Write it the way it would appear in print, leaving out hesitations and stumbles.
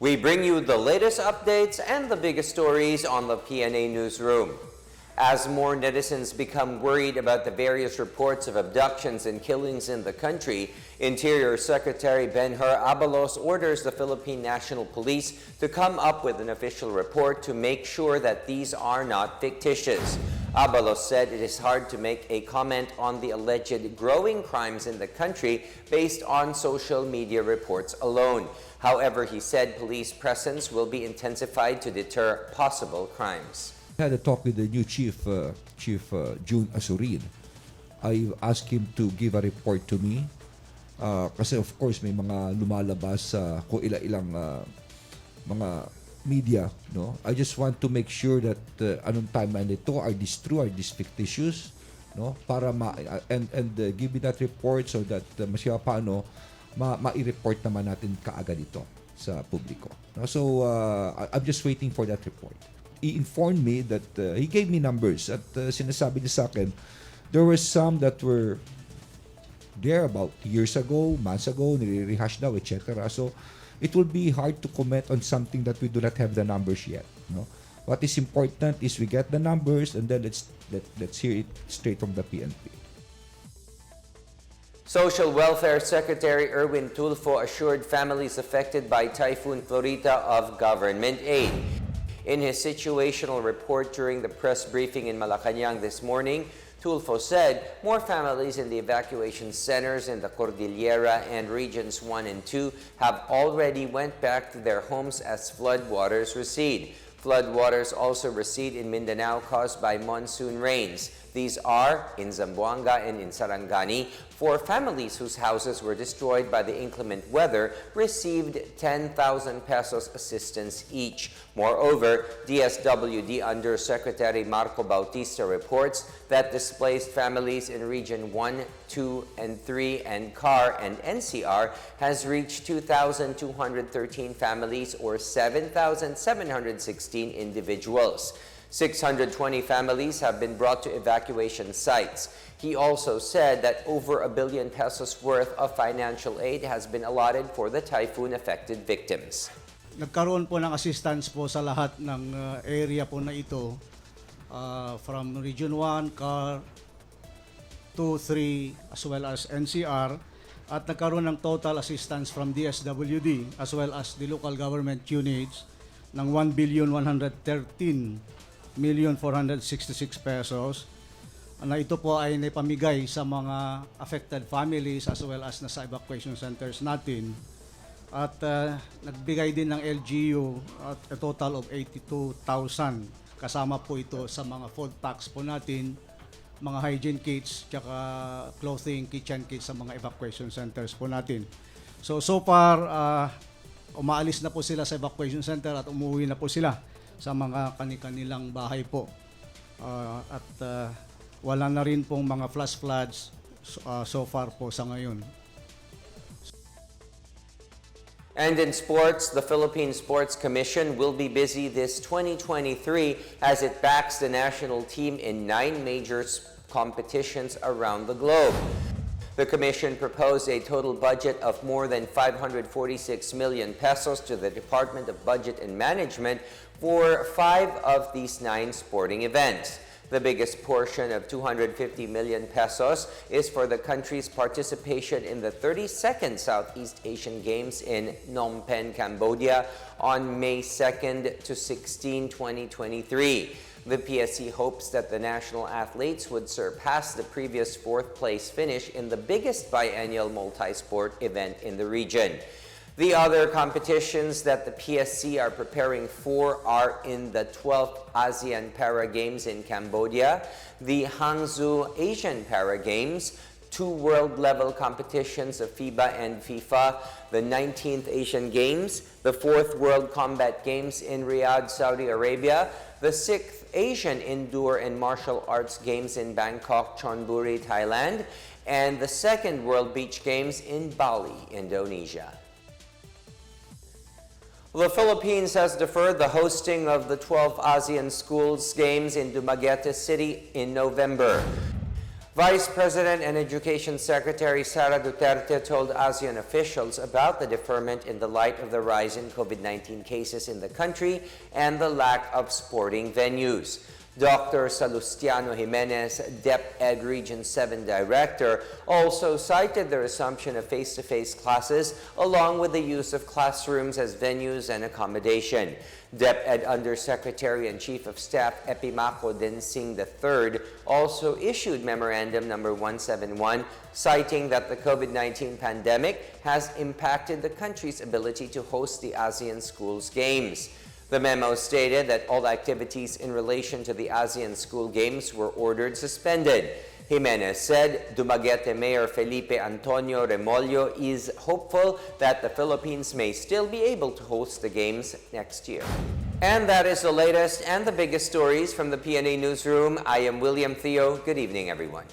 We bring you the latest updates and the biggest stories on the Pna Newsroom. As more netizens become worried about the various reports of abductions and killings in the country, Interior Secretary Benjamin Abalos orders the Philippine National Police to come up with an official report to make sure that these are not fictitious. Abalos said it is hard to make a comment on the alleged growing crimes in the country based on social media reports alone. However, he said police presence will be intensified to deter possible crimes. I had a talk with the new Chief June Asurin. I asked him to give a report to me kasi of course may mga lumalabas kung ilang mga media, no? I just want to make sure that anong timeline ito, are these true, are these fictitious, no? Para give me that report so that paano ma-report naman natin kaagad ito sa publiko. No? So I'm just waiting for that report. He informed me that he gave me numbers at sinasabi niya sa akin there were some that were there about years ago, months ago, nire-rehash daw, etc. So it will be hard to comment on something that we do not have the numbers yet. No? What is important is we get the numbers and then let's hear it straight from the PNP. Social Welfare Secretary Irwin Tulfo assured families affected by Typhoon Florida of government aid. In his situational report during the press briefing in Malacanang this morning, Tulfo said more families in the evacuation centers in the Cordillera and Regions 1 and 2 have already went back to their homes as floodwaters recede. Floodwaters also recede in Mindanao caused by monsoon rains. These are in Zamboanga and in Sarangani. 4 families whose houses were destroyed by the inclement weather received 10,000 pesos assistance each. Moreover, DSWD Under Secretary Marco Bautista reports that displaced families in Region 1, 2, and 3 and CAR and NCR has reached 2,213 families or 7,716 individuals. 620 families have been brought to evacuation sites. He also said that over 1 billion pesos worth of financial aid has been allotted for the typhoon-affected victims. Nagkaroon po ng assistance po sa lahat ng area po na ito from Region 1, CAR, 2, 3, as well as NCR. At nagkaroon ng total assistance from DSWD as well as the local government units ng 1,113,466 pesos na ito po ay naipamigay sa mga affected families as well as nasa evacuation centers natin. At nagbigay din ng LGU at a total of 82,000. Kasama po ito sa mga food packs po natin, mga hygiene kits, tsaka clothing, kitchen kits sa mga evacuation centers po natin. So far, umaalis na po sila sa evacuation center at umuwi na po sila sa mga kanilang bahay po. Wala na rin pong mga flash floods so far po sa ngayon. And in sports, the Philippine Sports Commission will be busy this 2023 as it backs the national team in 9 major competitions around the globe. The Commission proposed a total budget of more than 546 million pesos to the Department of Budget and Management for 5 of these 9 sporting events. The biggest portion of 250 million pesos is for the country's participation in the 32nd Southeast Asian Games in Phnom Penh, Cambodia on May 2nd to 16, 2023. The PSC hopes that the national athletes would surpass the previous 4th place finish in the biggest biennial multi-sport event in the region. The other competitions that the PSC are preparing for are in the 12th ASEAN Para Games in Cambodia, the Hangzhou Asian Para Games, 2 world-level competitions of FIBA and FIFA, the 19th Asian Games, the 4th World Combat Games in Riyadh, Saudi Arabia, the 6th Asian Indoor and Martial Arts Games in Bangkok, Chonburi, Thailand, and the 2nd World Beach Games in Bali, Indonesia. The Philippines has deferred the hosting of the 12th ASEAN Schools Games in Dumaguete City in November. Vice President and Education Secretary Sara Duterte told ASEAN officials about the deferment in the light of the rise in COVID-19 cases in the country and the lack of sporting venues. Dr. Salustiano Jimenez, DepEd Region 7 Director, also cited the resumption of face-to-face classes along with the use of classrooms as venues and accommodation. DepEd Undersecretary and Chief of Staff Epimako Densing III also issued Memorandum Number 171, citing that the COVID-19 pandemic has impacted the country's ability to host the ASEAN Schools Games. The memo stated that all activities in relation to the ASEAN School Games were ordered suspended. Jimenez said Dumaguete Mayor Felipe Antonio Remolyo is hopeful that the Philippines may still be able to host the Games next year. And that is the latest and the biggest stories from the PNA Newsroom. I am William Theo. Good evening, everyone.